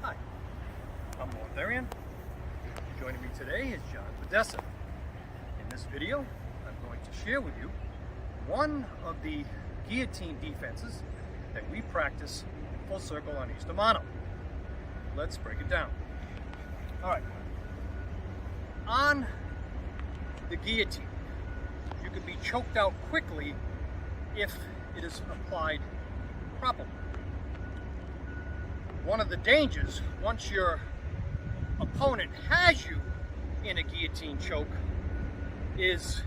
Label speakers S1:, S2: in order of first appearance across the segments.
S1: Hi, I'm Lotharian. Joining me today is John Podesta. In this video, I'm going to share with you one of the guillotine defenses that we practice in full circle on East Amano. Let's break it down. All right. On the guillotine, you can be choked out quickly if it is applied properly. One of the dangers, once your opponent has you in a guillotine choke, is,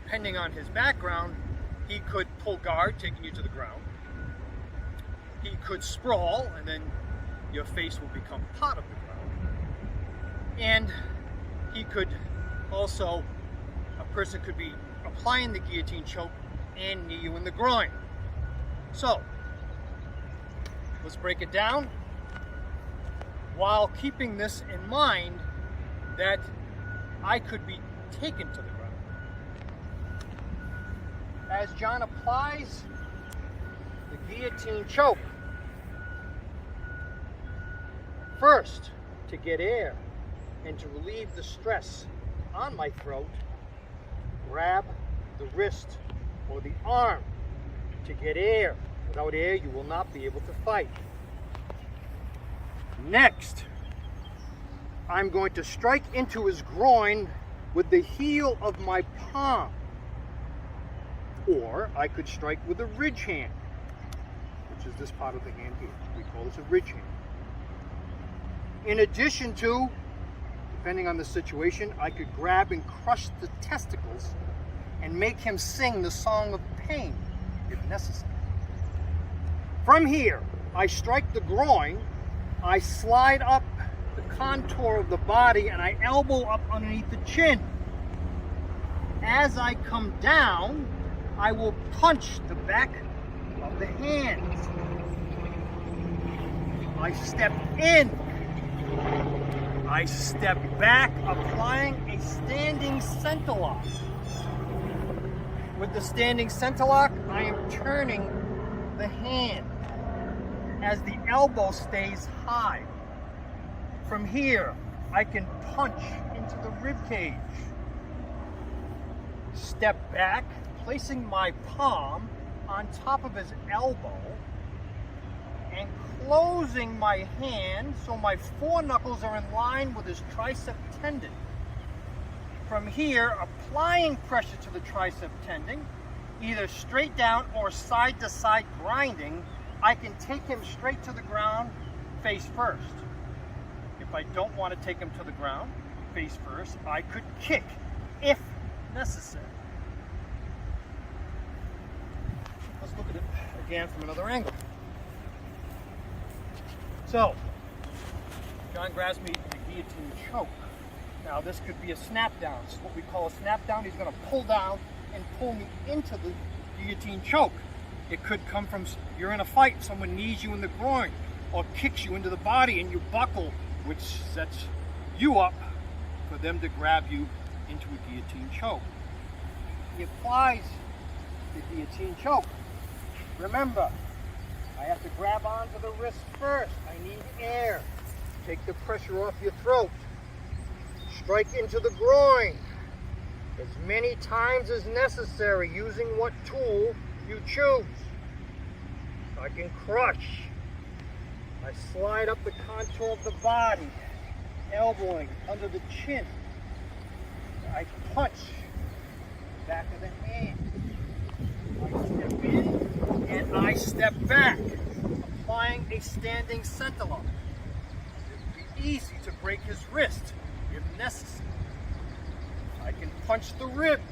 S1: depending on his background, he could pull guard, taking you to the ground. He could sprawl, and then your face will become part of the ground. And he could also, a person could be applying the guillotine choke and knee you in the groin. So, let's break it down while keeping this in mind that I could be taken to the ground. As John applies the guillotine choke, first, to get air and to relieve the stress on my throat, grab the wrist or the arm to get air. Without air, you will not be able to fight. Next, I'm going to strike into his groin with the heel of my palm. Or I could strike with a ridge hand, which is this part of the hand here. We call this a ridge hand. In addition to, depending on the situation, I could grab and crush the testicles and make him sing the song of pain if necessary. From here, I strike the groin, I slide up the contour of the body, and I elbow up underneath the chin. As I come down, I will punch the back of the hands. I step in. I step back, applying a standing centerlock. With the standing centerlock, I am turning the hand as the elbow stays high. From here, I can punch into the rib cage. Step back, placing my palm on top of his elbow and closing my hand so my foreknuckles are in line with his tricep tendon. From here, applying pressure to the tricep tendon, either straight down or side to side grinding, I can take him straight to the ground face first. If I don't want to take him to the ground face first, I could kick if necessary. Let's look at it again from another angle. So, John grabs me in a guillotine choke. Now this could be a snap down. This is what we call a snap down. He's going to pull down and pull me into the guillotine choke. It could come from, you're in a fight, someone knees you in the groin or kicks you into the body and you buckle, which sets you up for them to grab you into a guillotine choke. He applies the guillotine choke. Remember, I have to grab onto the wrist first. I need air. Take the pressure off your throat. Strike into the groin as many times as necessary, using what tool you choose. I can crush. I slide up the contour of the body, elbowing under the chin. I punch the back of the hand. I step in and I step back, applying a standing centerlock. It would be easy to break his wrist if necessary. I can punch the ribs.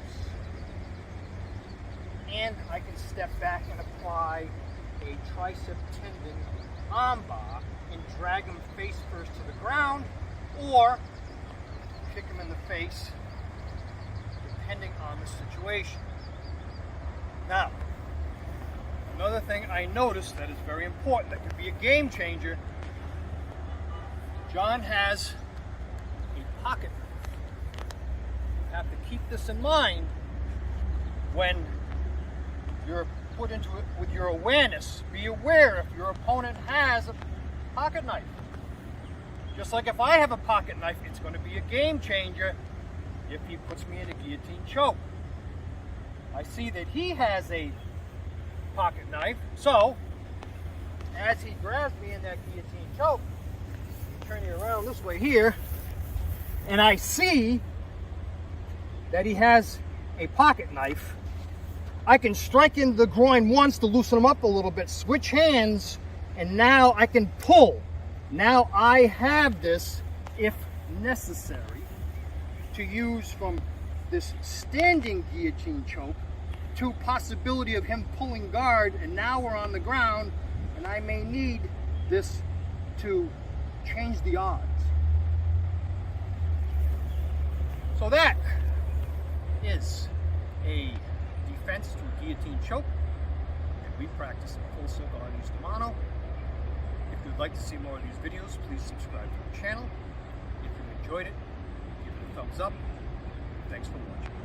S1: And I can step back and apply a tricep tendon arm bar and drag him face first to the ground, or kick him in the face, depending on the situation. Now, another thing I noticed that is very important, that could be a game changer, John has a pocket. You have to keep this in mind when you're put into it with your awareness. Be aware if your opponent has a pocket knife. Just like if I have a pocket knife, it's going to be a game changer if he puts me in a guillotine choke. I see that he has a pocket knife, so as he grabs me in that guillotine choke, I'm turning around this way here, and I see that he has a pocket knife. I can strike into the groin once to loosen him up a little bit, switch hands, and now I can pull. Now I have this, if necessary, to use from this standing guillotine choke to possibility of him pulling guard, and now we're on the ground, and I may need this to change the odds. So that is a defense to a guillotine choke that we practice in Full Circle on East Mano. If you'd like to see more of these videos, please subscribe to the channel. If you enjoyed it, give it a thumbs up. Thanks for watching.